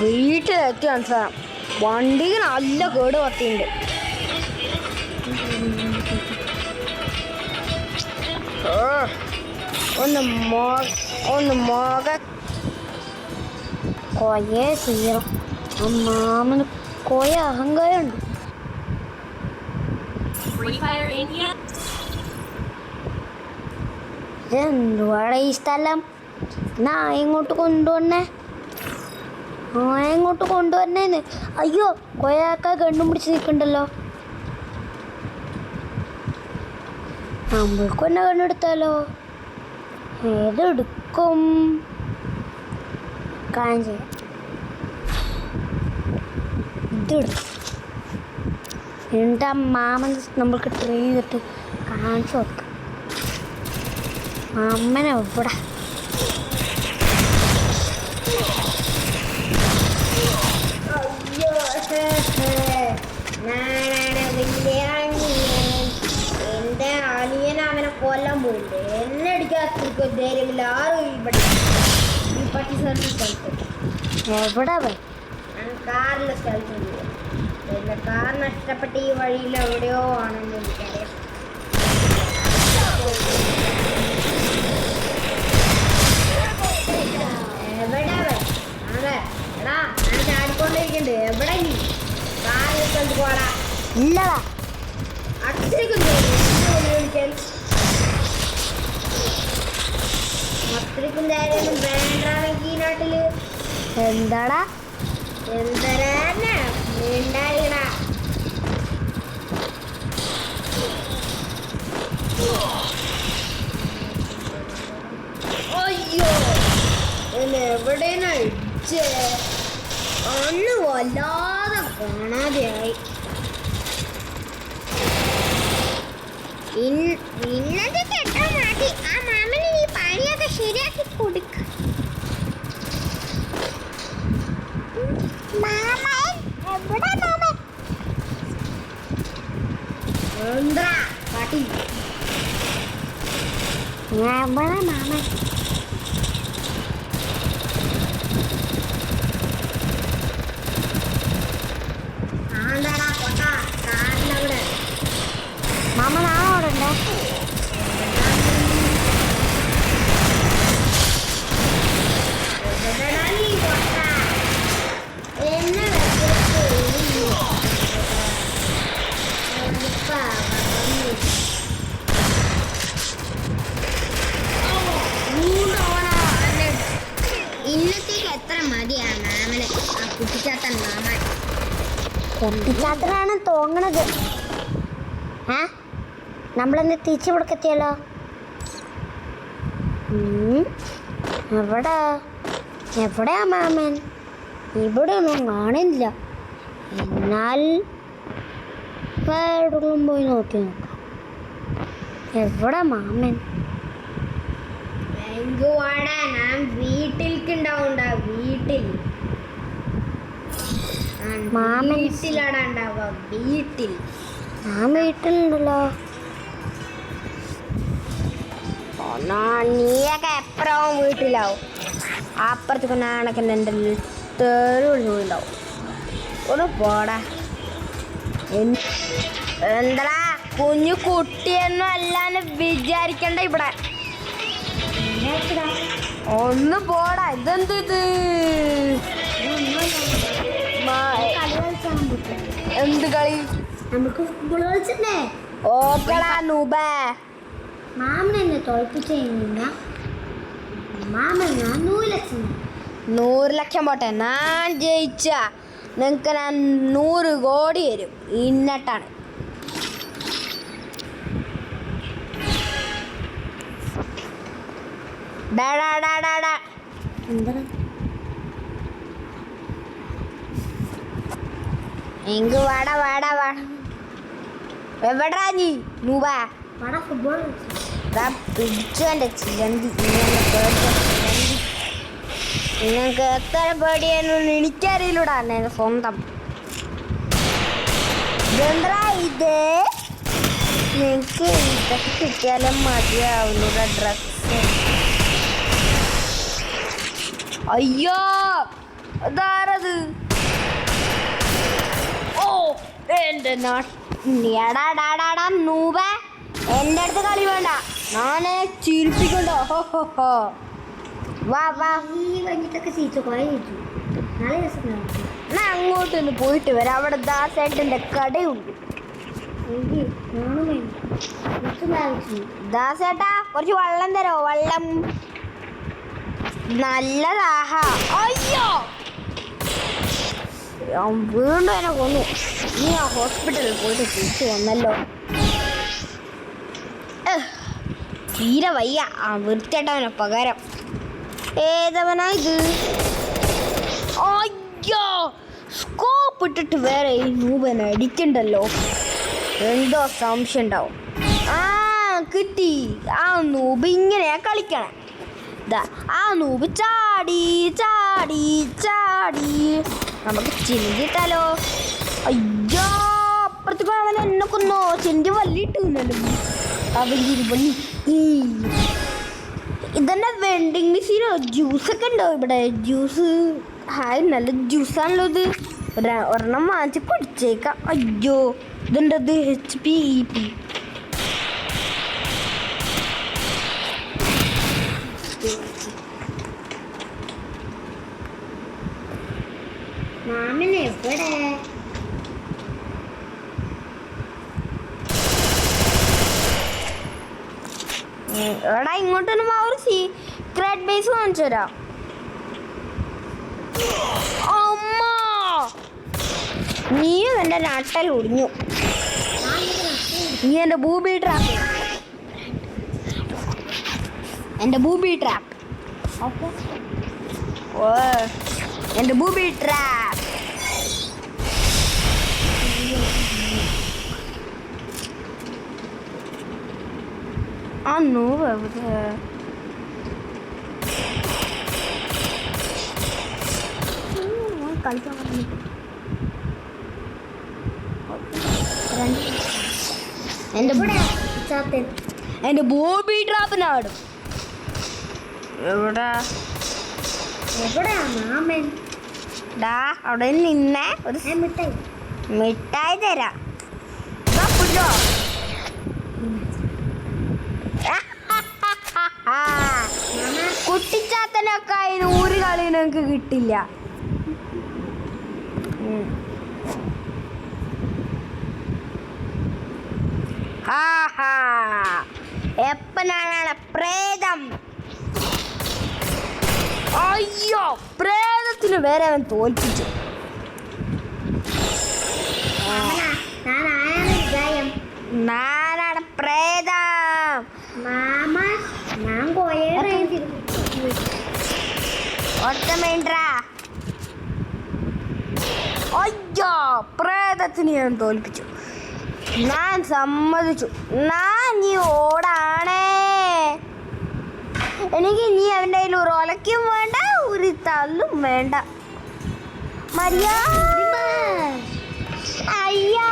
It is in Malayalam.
വീട്ടിലെത്തി മനസ്സിലാം. വണ്ടിക്ക് നല്ല കേട് പറ്റിയുണ്ട്. ഒന്ന് മോക കൊയെ ചെയ്യണം. മാമന് കൊയ അഹങ്കാരമുണ്ട്. എന്തുവാടെ ഈ സ്ഥലം? ഇങ്ങോട്ട് കൊണ്ടുവന്നേന്ന്. അയ്യോ, കൊയാക്ക കണ്ണും പിടിച്ച് നിൽക്കണ്ടല്ലോ. നമ്മൾക്ക് തന്നെ കണ്ണെടുത്താലോ? ഏതെടുക്കും? കാണിച്ചു ഇതെടുക്കും. എന്നിട്ട് ആ മാമൻ നമ്മൾക്ക് ട്രെയിൻ ചെയ്തിട്ട് കാണിച്ചു കൊടുക്കാം. മാമനെ എവിടെ? എന്റെ അനിയൻ അവനെ കൊല്ലാൻ പോയില്ലേ? എന്നെ അടിക്കാത്ത ധൈര്യമില്ല ആരും ഇവിടെ. ഈ പട്ടി സർവീസ് എവിടെ പോയി? ഞാൻ കാറിലെ സ്ഥലത്ത് പോയി. എന്റെ കാർ നഷ്ടപ്പെട്ട ഈ വഴിയിൽ എവിടെയോ ആണെന്ന് എനിക്കറിയാം. എവിടെ അതെ എടാ, ഞാൻ ചാടിക്കൊണ്ടിരിക്കണ്ട്. എവിടെ നീ? കാറിലെ സ്ഥലത്ത് പോടാ. ഇല്ലടാ, അത്രയ്ക്കും വിളിക്കാൻ അത്രയ്ക്കും ധൈര്യമൊന്നും വേണ്ടാണെങ്കിൽ ഈ നാട്ടില്. എന്താടാ എന്തരാ വേണ്ടായിടാ. അയ്യോ, എവിടെയാണ് ഇടിച്ചേ? അന്ന് വല്ലാതെ കാണാതെയായി. ഇന്നത് കേട്ടാ മതി. ആ മാമന് ഈ പണിയൊക്കെ ശരിയാക്കി കൊടുക്ക. പട്ടി മാമൻ ആണ്ടാടാ കൊട്ട കാറിലവിടെ. മാമനാണോ അവിടെ ഉണ്ടോ? ഇന്നത്തേക്ക് എത്ര മതിയാ മാമന്? ആ കുട്ടിച്ചാത്തൻ മാമൻ കുട്ടിച്ചാത്തനാണ് തോന്നണത്. നമ്മളെന്ന് തിരിച്ചു കൊടുക്കെത്തിയാലോ? എവിടെയാ മാമൻ? ഇവിടെ ഒന്നും കാണില്ല. എന്നാൽ എവിടെയും പോയി നോക്കി നോക്കാം. എവിടെ മാമൻ? ഞാൻ വീട്ടിലേക്കുണ്ടാവുണ്ട. വീട്ടിൽ മാമൻ വീട്ടിലാടാ ഉണ്ടാവുക. വീട്ടിൽ ഞാൻ വീട്ടിലുണ്ടല്ലോ. നീയൊക്കെ എപ്പോഴും വീട്ടിലാവും. അപ്പുറത്തേക്ക് നാണക്കൻ എൻ്റെ തെരുവുണ്ടാവും. ഒന്ന് പോടാ. എന്താ കുഞ്ഞു കുട്ടിയൊന്നും അല്ലാന്ന് വിചാരിക്കണ്ട ഇവിടെ. ഒന്ന് പോടാ. ഇതെന്ത് ഇത്? എന്ത് കളി? നമുക്ക് ഫുട്ബോൾ കളിച്ചിട്ടേ. ഓക്കെടാ നൂബേ. മാമൻ എന്നെ തോൽപ്പിച്ചു. മാമൻ 100 ലക്ഷം പോട്ടെ. ഞാൻ ജയിച്ച നിങ്ങൾക്ക് ഞാൻ 100 കോടി തരും. ഇന്നട്ടാണ് എങ്ക് വാടാ വാടാ വാടാ. എവിടാ നീ നൂബാ? ഫുട്ബോൾ പിടിച്ചു എൻ്റെ ചിലന്തി. നിങ്ങൾക്ക് എത്ര പേടിയാണെന്ന് എനിക്കറിയില്ലൂടാ. എൻ്റെ സ്വന്തം ഇതെന്താ ഇത്? നിങ്ങൾക്ക് ഇതൊക്കെ കിട്ടിയാലും മതിയാവുന്നൂടെ ഡ്രഗ്സ്. അയ്യോ അതാരത്? ഓ എന്റെ എടാടാടാടാ നൂബ, എൻ്റെ അടുത്ത് കളി വേണ്ട, ഞാനെ ചിരിപ്പിക്കണ്ടോ. വാ വാ, ഈ വന്നിട്ടൊക്കെ സീറ്റ് കുറേ ചോദിച്ചു. നാളെ ദിവസം ഞാൻ അങ്ങോട്ടൊന്ന് പോയിട്ട് വരാം. അവിടെ ദാസേട്ടൻ്റെ കടയുണ്ട്. ദാസേട്ടാ കുറച്ച് വെള്ളം തരോ? വെള്ളം നല്ലതാഹാ. അയ്യോ വീണ്ടും എന്നെ കൊന്നു. നീ ആ ഹോസ്പിറ്റലിൽ പോയിട്ട് തിരിച്ചു വന്നല്ലോ. തീരെ വയ്യ ആ വൃത്തിയായിട്ടവനെ പകരം. ഏതവനാ ഇത്? അയ്യോ സ്കോപ്പ് ഇട്ടിട്ട് വേറെ ഈ നൂബനെ അടിക്കണ്ടല്ലോ. എന്തോ സംശയം ഉണ്ടാവും. ആ കിട്ടി. ആ നൂബ് ഇങ്ങനെയാ കളിക്കണേ. ആ നൂബ് ചാടി ചാടി ചാടി. നമുക്ക് ചിന്തിട്ടാലോ. അയ്യോ അപ്പുറത്തേക്ക് അവൻ എന്നെ കൊന്നോ. ചെന്തി വല്ലിട്ടുന്നല്ലോ അവൻ വള്ളി. ഇതന്നെ വെൻഡിങ് മെഷീനോ? ജ്യൂസൊക്കെ ഉണ്ടോ ഇവിടെ? ജ്യൂസ് ഹായ്, നല്ല ജ്യൂസാണല്ലോ ഇത്. ഒരെണ്ണം വാങ്ങിച്ച് കുടിച്ചേക്കാം. അയ്യോ ഇതുണ്ടത് HP. മാമൻ എവിടെ? എടാ ഇങ്ങോട്ടൊന്നും ഒരു സീക്രട്ട് ബേസ് കാണിച്ചു തരാം. അമ്മ നീയും എൻ്റെ നട്ടൽ ഒടിഞ്ഞു. നീ എൻ്റെ ബൂബി ട്രാപ്പ്. എൻ്റെ ബൂബി ട്രാപ്പ്. ഓ എൻ്റെ ബൂബി ട്രാപ്പ്. ആ നൂറ് എവിടെ? കളിക്കാൻ എൻ്റെ ബോബി ട്രാപ്പിനാടും. എവിടെ എവിടെയാ മാമൻ? ഡാ അവിടെ നിന്നെ ഒരു മിഠായി തരാം. കുട്ടിച്ചാത്തനൊക്കെ അതിന് ഒരു കളി നിങ്ങൾക്ക് കിട്ടില്ല. എപ്പനാണ് പ്രേതം? അയ്യോ പ്രേതത്തിന് വരെ അവൻ തോൽപ്പിച്ചു. ഞാനാണ് പ്രേതം. മാമ ഞാൻ ഒറ്റമേണ്ടാ. അയ്യോ പ്രേതത്തിന് ഞാൻ തോൽപ്പിച്ചു. ഞാൻ സമ്മതിച്ചു. ഞാൻ നീ ഓടാണേ. എനിക്ക് നീ അവൻ്റെ കയ്യിൽ ഒരു ഒലക്കും വേണ്ട, ഒരു തല്ലും വേണ്ട. മര്യാദ. അയ്യോ